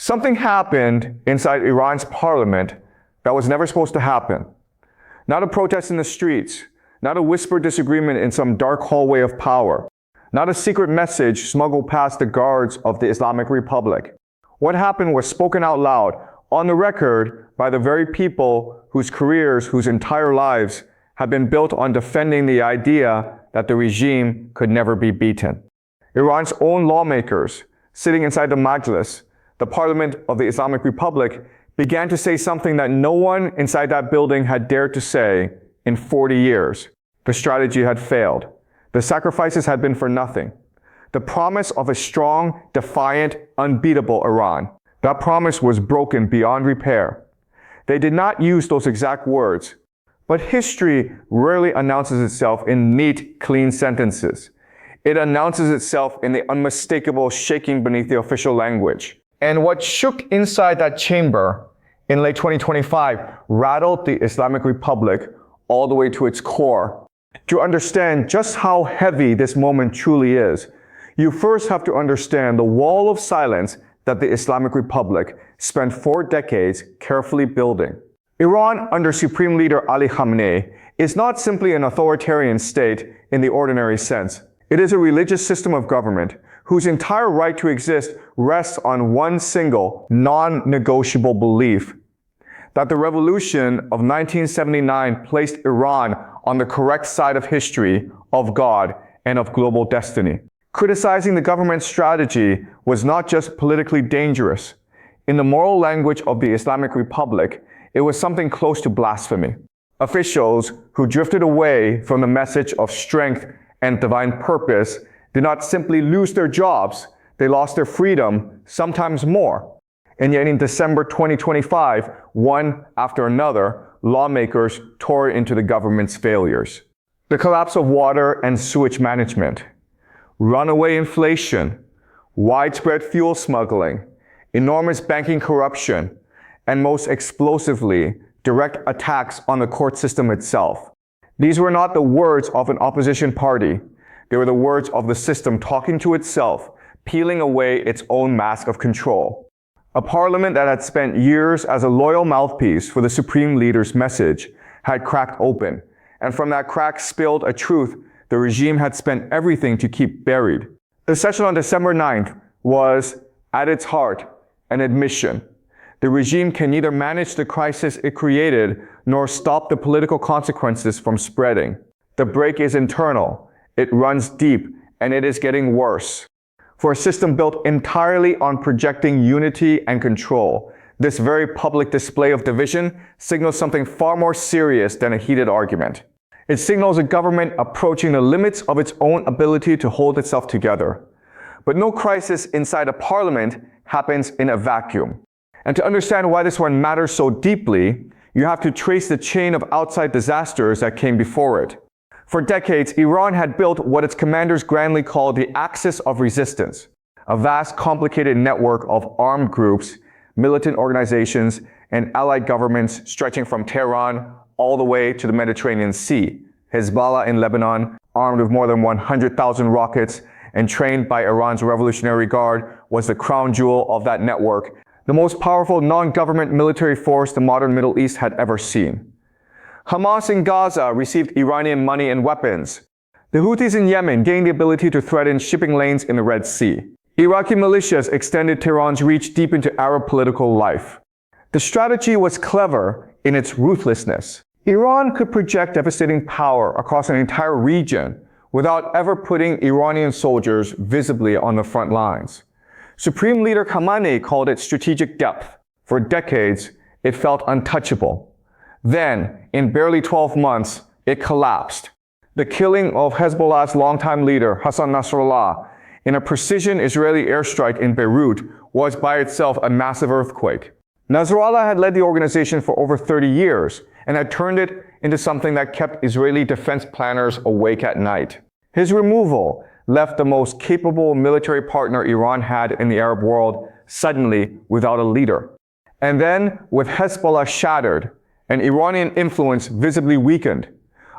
Something happened inside Iran's parliament that was never supposed to happen. Not a protest in the streets, not a whispered disagreement in some dark hallway of power, not a secret message smuggled past the guards of the Islamic Republic. What happened was spoken out loud, on the record, by the very people whose careers, whose entire lives have been built on defending the idea that the regime could never be beaten. Iran's own lawmakers, sitting inside the Majlis, the parliament of the Islamic Republic, began to say something that no one inside that building had dared to say in 40 years. The strategy had failed. The sacrifices had been for nothing. The promise of a strong, defiant, unbeatable Iran. That promise was broken beyond repair. They did not use those exact words, but history rarely announces itself in neat, clean sentences. It announces itself in the unmistakable shaking beneath the official language. And what shook inside that chamber in late 2025 rattled the Islamic Republic all the way to its core. To understand just how heavy this moment truly is, you first have to understand the wall of silence that the Islamic Republic spent 4 decades carefully building. Iran under Supreme Leader Ali Khamenei is not simply an authoritarian state in the ordinary sense. It is a religious system of government whose entire right to exist rests on one single, non-negotiable belief: that the revolution of 1979 placed Iran on the correct side of history, of God, and of global destiny. Criticizing the government's strategy was not just politically dangerous. In the moral language of the Islamic Republic, it was something close to blasphemy. Officials who drifted away from the message of strength and divine purpose did not simply lose their jobs, they lost their freedom, sometimes more. And yet in December 2025, one after another, lawmakers tore into the government's failures. The collapse of water and sewage management, runaway inflation, widespread fuel smuggling, enormous banking corruption, and most explosively, direct attacks on the court system itself. These were not the words of an opposition party. They were the words of the system talking to itself, peeling away its own mask of control. A parliament that had spent years as a loyal mouthpiece for the supreme leader's message had cracked open, and from that crack spilled a truth the regime had spent everything to keep buried. The session on December 9th was, at its heart, an admission. The regime can neither manage the crisis it created nor stop the political consequences from spreading. The break is internal, it runs deep, and it is getting worse. For a system built entirely on projecting unity and control, this very public display of division signals something far more serious than a heated argument. It signals a government approaching the limits of its own ability to hold itself together. But no crisis inside a parliament happens in a vacuum. And to understand why this one matters so deeply, you have to trace the chain of outside disasters that came before it. For decades, Iran had built what its commanders grandly called the axis of resistance, a vast, complicated network of armed groups, militant organizations, and allied governments stretching from Tehran all the way to the Mediterranean Sea. Hezbollah in Lebanon, armed with more than 100,000 rockets and trained by Iran's Revolutionary Guard, was the crown jewel of that network, the most powerful non-government military force the modern Middle East had ever seen. Hamas in Gaza received Iranian money and weapons. The Houthis in Yemen gained the ability to threaten shipping lanes in the Red Sea. Iraqi militias extended Tehran's reach deep into Arab political life. The strategy was clever in its ruthlessness. Iran could project devastating power across an entire region without ever putting Iranian soldiers visibly on the front lines. Supreme Leader Khamenei called it strategic depth. For decades, it felt untouchable. Then, in barely 12 months, it collapsed. The killing of Hezbollah's longtime leader, Hassan Nasrallah, in a precision Israeli airstrike in Beirut was by itself a massive earthquake. Nasrallah had led the organization for over 30 years and had turned it into something that kept Israeli defense planners awake at night. His removal left the most capable military partner Iran had in the Arab world suddenly without a leader. And then, with Hezbollah shattered and Iranian influence visibly weakened,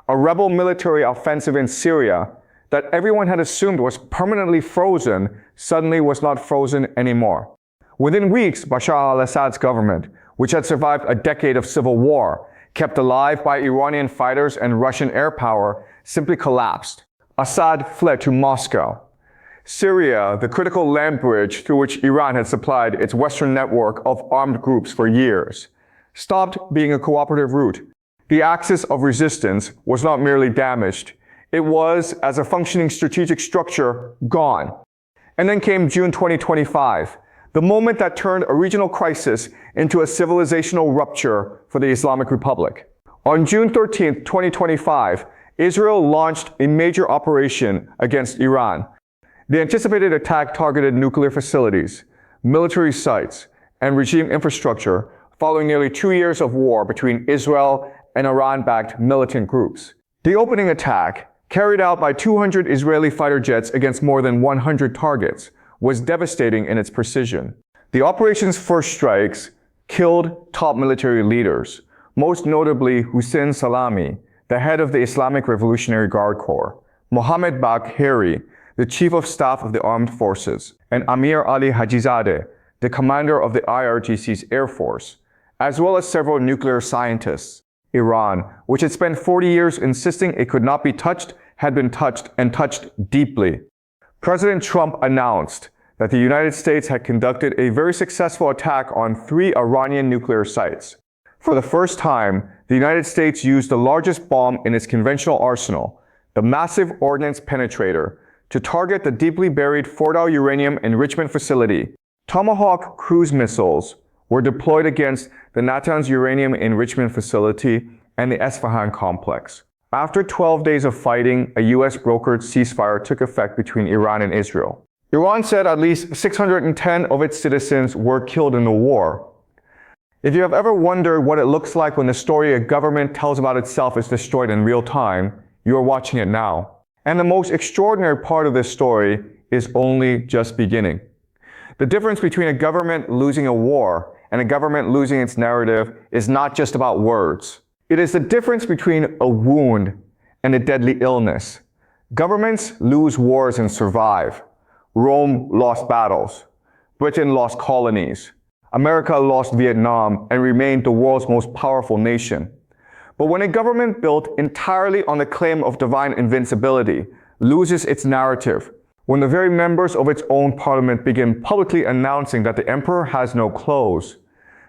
a rebel military offensive in Syria that everyone had assumed was permanently frozen suddenly was not frozen anymore. Within weeks, Bashar al-Assad's government, which had survived a decade of civil war, kept alive by Iranian fighters and Russian air power, simply collapsed. Assad fled to Moscow. Syria, the critical land bridge through which Iran had supplied its Western network of armed groups for years, stopped being a cooperative route. The axis of resistance was not merely damaged, it was, as a functioning strategic structure, gone. And then came June 2025, the moment that turned a regional crisis into a civilizational rupture for the Islamic Republic. On June 13, 2025, Israel launched a major operation against Iran. The anticipated attack targeted nuclear facilities, military sites, and regime infrastructure following nearly 2 years of war between Israel and Iran-backed militant groups. The opening attack, carried out by 200 Israeli fighter jets against more than 100 targets, was devastating in its precision. The operation's first strikes killed top military leaders, most notably Hussein Salami, the head of the Islamic Revolutionary Guard Corps, Mohammed Bagheri, the Chief of Staff of the Armed Forces, and Amir Ali Hajizadeh, the commander of the IRGC's Air Force, as well as several nuclear scientists. Iran, which had spent 40 years insisting it could not be touched, had been touched and touched deeply. President Trump announced that the United States had conducted a very successful attack on 3 Iranian nuclear sites. For the first time, the United States used the largest bomb in its conventional arsenal, the massive ordnance penetrator, to target the deeply buried Fordow uranium enrichment facility. Tomahawk cruise missiles were deployed against the Natanz uranium enrichment facility and the Esfahan complex. After 12 days of fighting, a US-brokered ceasefire took effect between Iran and Israel. Iran said at least 610 of its citizens were killed in the war. If you have ever wondered what it looks like when the story a government tells about itself is destroyed in real time, you are watching it now. And the most extraordinary part of this story is only just beginning. The difference between a government losing a war and a government losing its narrative is not just about words. It is the difference between a wound and a deadly illness. Governments lose wars and survive. Rome lost battles. Britain lost colonies. America lost Vietnam and remained the world's most powerful nation. But when a government built entirely on the claim of divine invincibility loses its narrative, when the very members of its own parliament begin publicly announcing that the emperor has no clothes,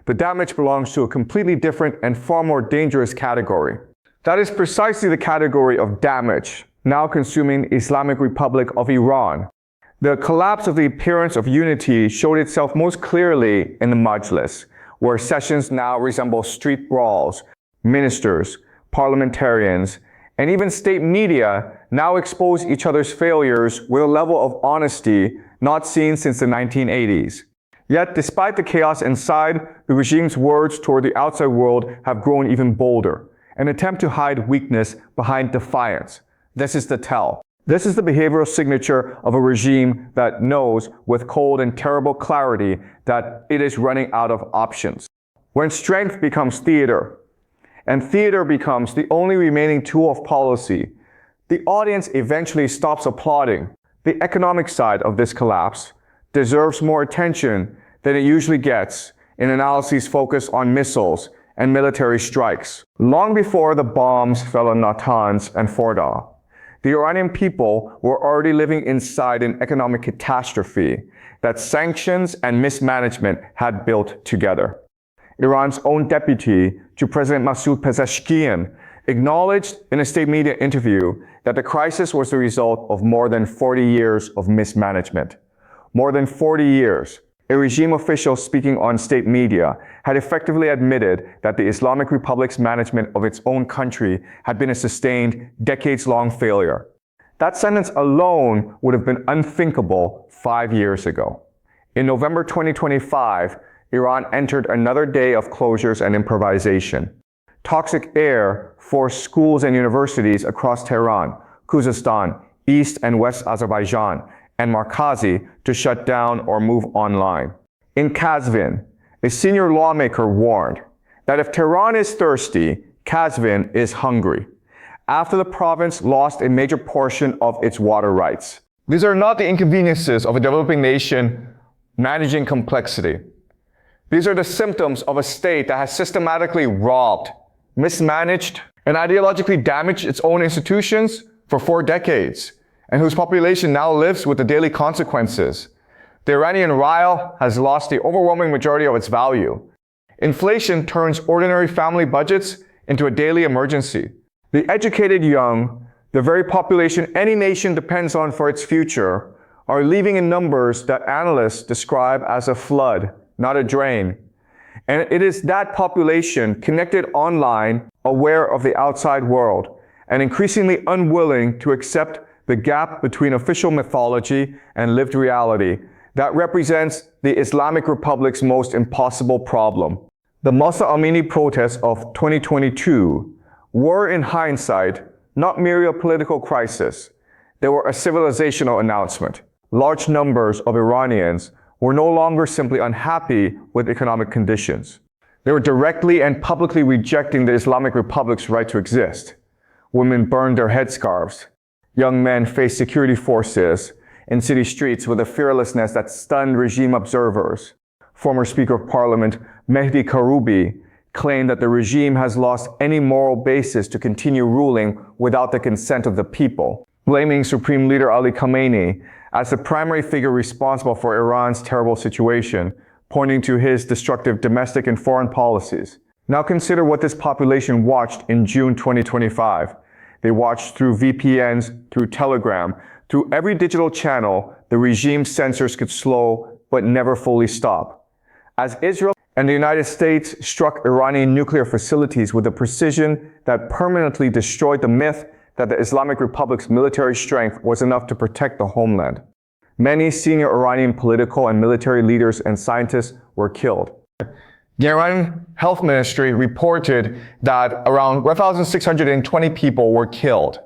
the damage belongs to a completely different and far more dangerous category. That is precisely the category of damage now consuming the Islamic Republic of Iran. The collapse of the appearance of unity showed itself most clearly in the Majlis, where sessions now resemble street brawls. Ministers, parliamentarians, and even state media now expose each other's failures with a level of honesty not seen since the 1980s. Yet, despite the chaos inside, the regime's words toward the outside world have grown even bolder, an attempt to hide weakness behind defiance. This is the tell. This is the behavioral signature of a regime that knows with cold and terrible clarity that it is running out of options. When strength becomes theater, and theater becomes the only remaining tool of policy, the audience eventually stops applauding. The economic side of this collapse deserves more attention than it usually gets in analyses focused on missiles and military strikes. Long before the bombs fell on Natanz and Fordow, the Iranian people were already living inside an economic catastrophe that sanctions and mismanagement had built together. Iran's own deputy to President Masoud Pezeshkian acknowledged in a state media interview that the crisis was the result of more than 40 years of mismanagement. More than 40 years. A regime official speaking on state media had effectively admitted that the Islamic Republic's management of its own country had been a sustained, decades-long failure. That sentence alone would have been unthinkable 5 years ago. In November 2025, Iran entered another day of closures and improvisation. Toxic air forced schools and universities across Tehran, Khuzestan, East and West Azerbaijan, and Markazi to shut down or move online. In Kazvin, a senior lawmaker warned that if Tehran is thirsty, Kazvin is hungry, after the province lost a major portion of its water rights. These are not the inconveniences of a developing nation managing complexity. These are the symptoms of a state that has systematically robbed, mismanaged, and ideologically damaged its own institutions for 4 decades, and whose population now lives with the daily consequences. The Iranian rial has lost the overwhelming majority of its value. Inflation turns ordinary family budgets into a daily emergency. The educated young, the very population any nation depends on for its future, are leaving in numbers that analysts describe as a flood, not a drain. And it is that population connected online, aware of the outside world, and increasingly unwilling to accept the gap between official mythology and lived reality that represents the Islamic Republic's most impossible problem. The Masa Amini protests of 2022 were, in hindsight, not merely a political crisis. They were a civilizational announcement. Large numbers of Iranians were no longer simply unhappy with economic conditions. They were directly and publicly rejecting the Islamic Republic's right to exist. Women burned their headscarves. Young men faced security forces in city streets with a fearlessness that stunned regime observers. Former Speaker of Parliament Mehdi Karoubi claimed that the regime has lost any moral basis to continue ruling without the consent of the people, blaming Supreme Leader Ali Khamenei as the primary figure responsible for Iran's terrible situation, pointing to his destructive domestic and foreign policies. Now consider what this population watched in June 2025. They watched through VPNs, through Telegram, through every digital channel the regime's censors could slow but never fully stop. As Israel and the United States struck Iranian nuclear facilities with a precision that permanently destroyed the myth that the Islamic Republic's military strength was enough to protect the homeland. Many senior Iranian political and military leaders and scientists were killed. The Iranian Health Ministry reported that around 1,620 people were killed.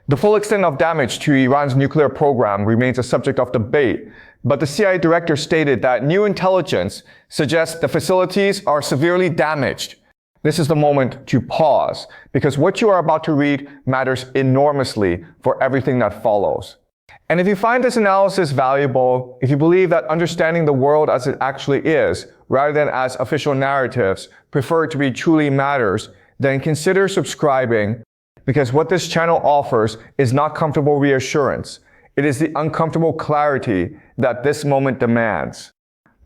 The full extent of damage to Iran's nuclear program remains a subject of debate, but the CIA director stated that new intelligence suggests the facilities are severely damaged. This is the moment to pause, because what you are about to read matters enormously for everything that follows. And if you find this analysis valuable, if you believe that understanding the world as it actually is, rather than as official narratives, preferred to be truly matters, then consider subscribing, because what this channel offers is not comfortable reassurance. It is the uncomfortable clarity that this moment demands.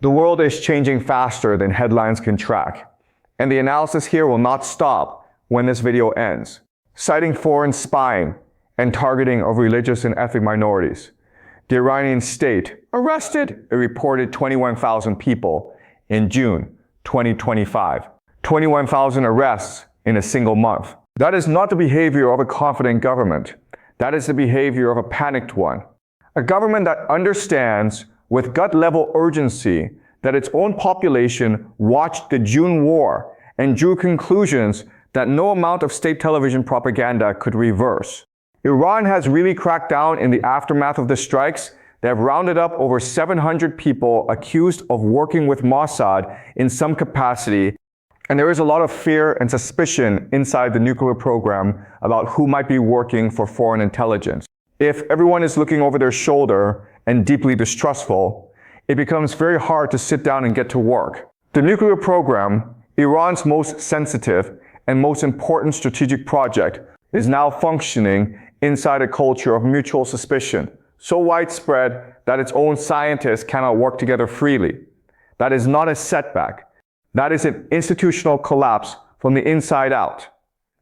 The world is changing faster than headlines can track, and the analysis here will not stop when this video ends. Citing foreign spying and targeting of religious and ethnic minorities, the Iranian state arrested a reported 21,000 people in June 2025. 21,000 arrests in a single month. That is not the behavior of a confident government. That is the behavior of a panicked one. A government that understands with gut-level urgency that its own population watched the June war and drew conclusions that no amount of state television propaganda could reverse. Iran has really cracked down in the aftermath of the strikes. They have rounded up over 700 people accused of working with Mossad in some capacity. And there is a lot of fear and suspicion inside the nuclear program about who might be working for foreign intelligence. If everyone is looking over their shoulder and deeply distrustful, it becomes very hard to sit down and get to work. The nuclear program, Iran's most sensitive and most important strategic project, is now functioning inside a culture of mutual suspicion, so widespread that its own scientists cannot work together freely. That is not a setback. That is an institutional collapse from the inside out.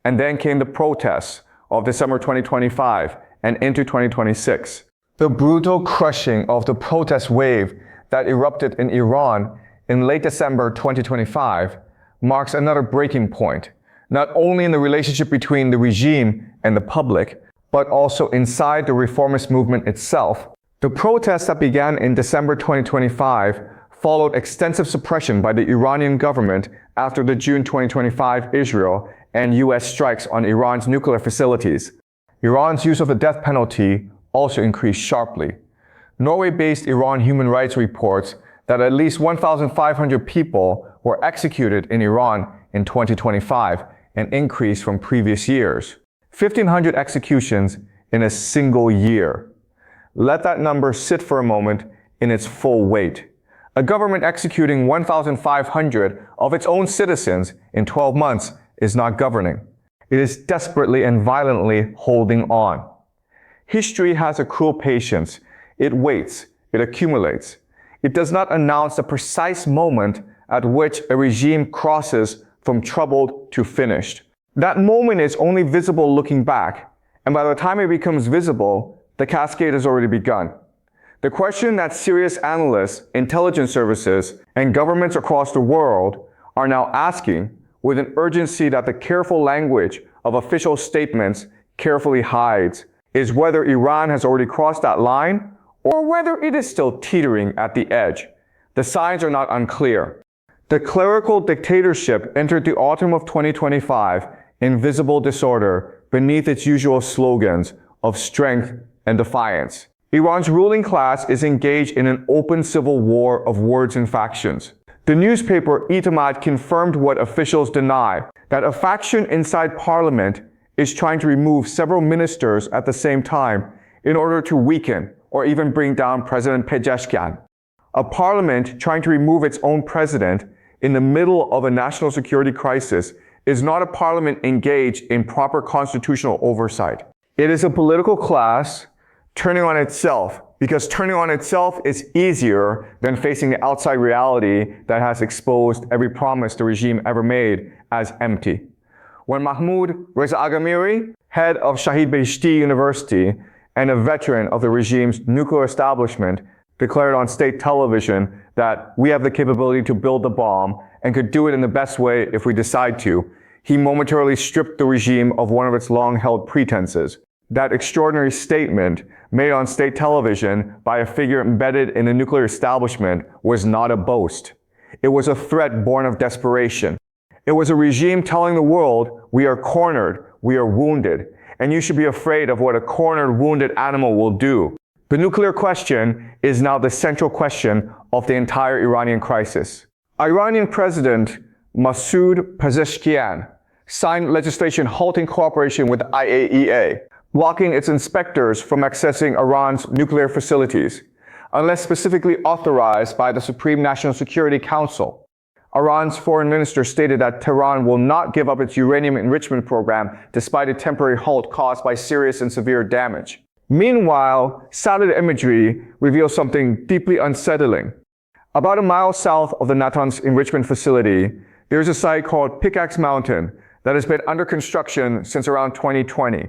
And then came the protests of December 2025 and into 2026. The brutal crushing of the protest wave that erupted in Iran in late December 2025 marks another breaking point, not only in the relationship between the regime and the public, but also inside the reformist movement itself. The protests that began in December 2025 followed extensive suppression by the Iranian government after the June 2025 Israel and US strikes on Iran's nuclear facilities. Iran's use of the death penalty also increased sharply. Norway-based Iran Human Rights reports that at least 1,500 people were executed in Iran in 2025, an increase from previous years. 1,500 executions in a single year. Let that number sit for a moment in its full weight. A government executing 1,500 of its own citizens in 12 months is not governing. It is desperately and violently holding on. History has a cruel patience. It waits. It accumulates. It does not announce the precise moment at which a regime crosses from troubled to finished. That moment is only visible looking back, and by the time it becomes visible, the cascade has already begun. The question that serious analysts, intelligence services, and governments across the world are now asking, with an urgency that the careful language of official statements carefully hides, is whether Iran has already crossed that line or whether it is still teetering at the edge. The signs are not unclear. The clerical dictatorship entered the autumn of 2025 in visible disorder beneath its usual slogans of strength and defiance. Iran's ruling class is engaged in an open civil war of words and factions. The newspaper Itamad confirmed what officials deny, that a faction inside parliament is trying to remove several ministers at the same time in order to weaken or even bring down President Pezeshkian. A parliament trying to remove its own president in the middle of a national security crisis is not a parliament engaged in proper constitutional oversight. It is a political class turning on itself, because turning on itself is easier than facing the outside reality that has exposed every promise the regime ever made as empty. When Mahmoud Reza Aghamiri, head of Shahid Beheshti University and a veteran of the regime's nuclear establishment, declared on state television that we have the capability to build the bomb and could do it in the best way if we decide to, he momentarily stripped the regime of one of its long-held pretenses. That extraordinary statement made on state television by a figure embedded in the nuclear establishment was not a boast. It was a threat born of desperation. It was a regime telling the world, we are cornered, we are wounded, and you should be afraid of what a cornered, wounded animal will do. The nuclear question is now the central question of the entire Iranian crisis. Iranian President Masoud Pezeshkian signed legislation halting cooperation with the IAEA, blocking its inspectors from accessing Iran's nuclear facilities, unless specifically authorized by the Supreme National Security Council. Iran's foreign minister stated that Tehran will not give up its uranium enrichment program despite a temporary halt caused by serious and severe damage. Meanwhile, satellite imagery reveals something deeply unsettling. About a mile south of the Natanz enrichment facility, there is a site called Pickaxe Mountain that has been under construction since around 2020.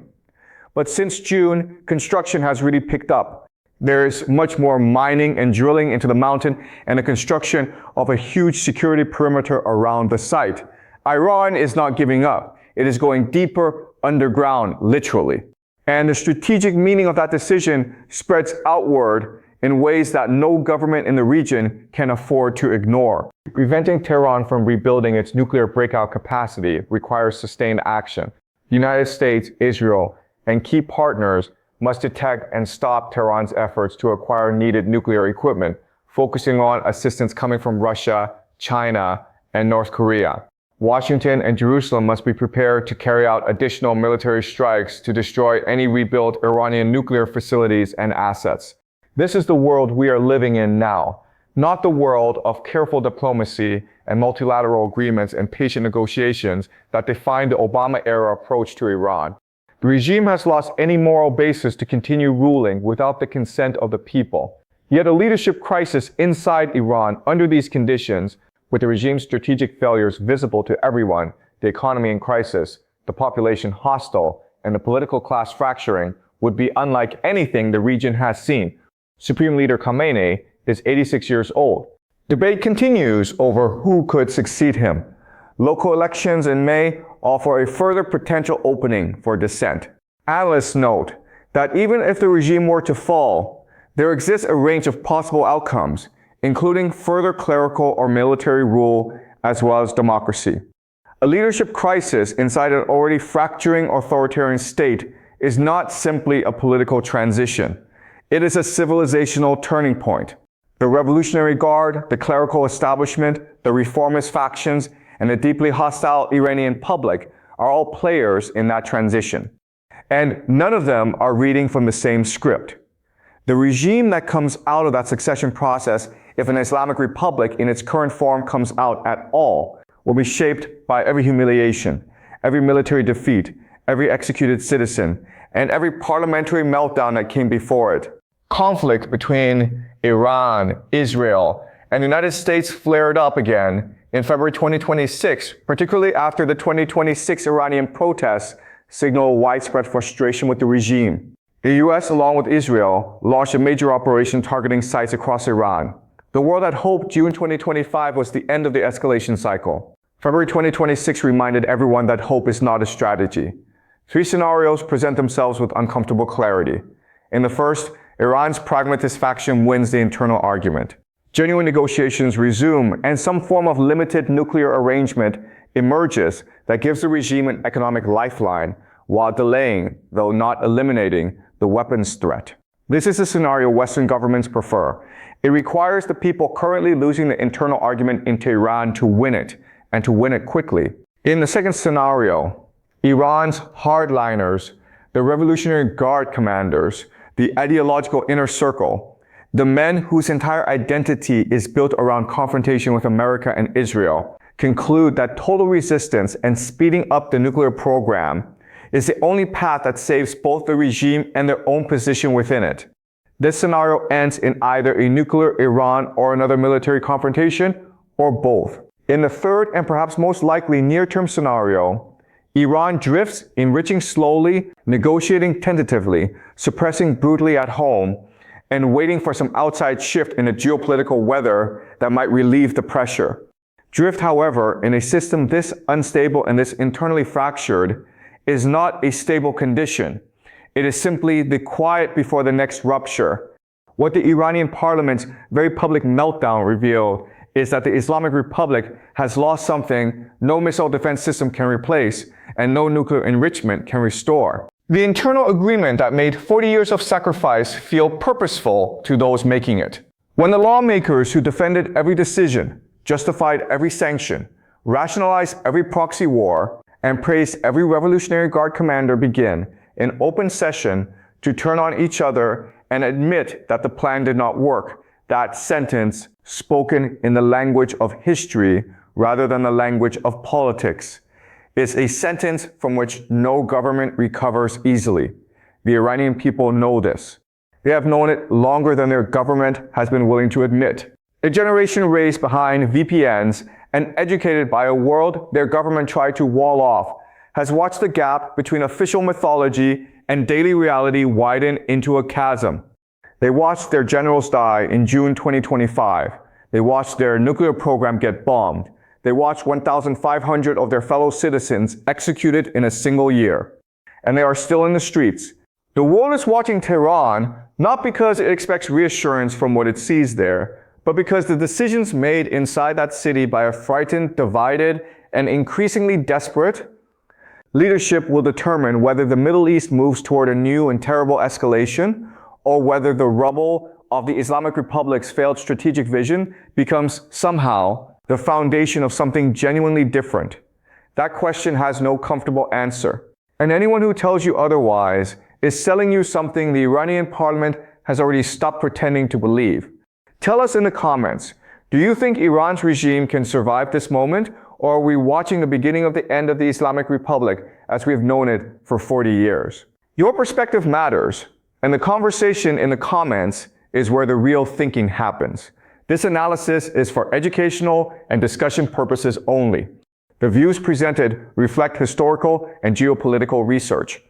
But since June, construction has really picked up. There is much more mining and drilling into the mountain and the construction of a huge security perimeter around the site. Iran is not giving up. It is going deeper underground, literally. And the strategic meaning of that decision spreads outward in ways that no government in the region can afford to ignore. Preventing Tehran from rebuilding its nuclear breakout capacity requires sustained action. The United States, Israel, and key partners must detect and stop Tehran's efforts to acquire needed nuclear equipment, focusing on assistance coming from Russia, China, and North Korea. Washington and Jerusalem must be prepared to carry out additional military strikes to destroy any rebuilt Iranian nuclear facilities and assets. This is the world we are living in now, not the world of careful diplomacy and multilateral agreements and patient negotiations that defined the Obama-era approach to Iran. The regime has lost any moral basis to continue ruling without the consent of the people. Yet a leadership crisis inside Iran under these conditions, with the regime's strategic failures visible to everyone, the economy in crisis, the population hostile, and the political class fracturing, would be unlike anything the region has seen. Supreme Leader Khamenei is 86 years old. Debate continues over who could succeed him. Local elections in May offer a further potential opening for dissent. Analysts note that even if the regime were to fall, there exists a range of possible outcomes, including further clerical or military rule as well as democracy. A leadership crisis inside an already fracturing authoritarian state is not simply a political transition. It is a civilizational turning point. The Revolutionary Guard, the clerical establishment, the reformist factions, and the deeply hostile Iranian public are all players in that transition. And none of them are reading from the same script. The regime that comes out of that succession process if an Islamic Republic in its current form comes out at all, will be shaped by every humiliation, every military defeat, every executed citizen, and every parliamentary meltdown that came before it. Conflict between Iran, Israel, and the United States flared up again in February 2026, particularly after the 2026 Iranian protests signaled widespread frustration with the regime. The US, along with Israel, launched a major operation targeting sites across Iran. The world had hoped June 2025 was the end of the escalation cycle. February 2026 reminded everyone that hope is not a strategy. Three scenarios present themselves with uncomfortable clarity. In the first, Iran's pragmatist faction wins the internal argument. Genuine negotiations resume, and some form of limited nuclear arrangement emerges that gives the regime an economic lifeline while delaying, though not eliminating, the weapons threat. This is the scenario Western governments prefer. It requires the people currently losing the internal argument in Tehran to win it, and to win it quickly. In the second scenario, Iran's hardliners, the Revolutionary Guard commanders, the ideological inner circle, the men whose entire identity is built around confrontation with America and Israel, conclude that total resistance and speeding up the nuclear program is the only path that saves both the regime and their own position within it. This scenario ends in either a nuclear Iran or another military confrontation, or both. In the third and perhaps most likely near-term scenario, Iran drifts, enriching slowly, negotiating tentatively, suppressing brutally at home, and waiting for some outside shift in the geopolitical weather that might relieve the pressure. Drift, however, in a system this unstable and this internally fractured, is not a stable condition. It is simply the quiet before the next rupture. What the Iranian parliament's very public meltdown revealed is that the Islamic Republic has lost something no missile defense system can replace and no nuclear enrichment can restore. The internal agreement that made 40 years of sacrifice feel purposeful to those making it. When the lawmakers who defended every decision, justified every sanction, rationalized every proxy war, and praised every Revolutionary Guard commander begin in open session to turn on each other and admit that the plan did not work, that sentence, spoken in the language of history rather than the language of politics, is a sentence from which no government recovers easily. The Iranian people know this. They have known it longer than their government has been willing to admit. A generation raised behind VPNs and educated by a world their government tried to wall off has watched the gap between official mythology and daily reality widen into a chasm. They watched their generals die in June 2025. They watched their nuclear program get bombed. They watched 1,500 of their fellow citizens executed in a single year. And they are still in the streets. The world is watching Tehran not because it expects reassurance from what it sees there, but because the decisions made inside that city by a frightened, divided, and increasingly desperate leadership will determine whether the Middle East moves toward a new and terrible escalation, or whether the rubble of the Islamic Republic's failed strategic vision becomes somehow the foundation of something genuinely different. That question has no comfortable answer. And anyone who tells you otherwise is selling you something the Iranian parliament has already stopped pretending to believe. Tell us in the comments, do you think Iran's regime can survive this moment, or are we watching the beginning of the end of the Islamic Republic as we have known it for 40 years? Your perspective matters, and the conversation in the comments is where the real thinking happens. This analysis is for educational and discussion purposes only. The views presented reflect historical and geopolitical research.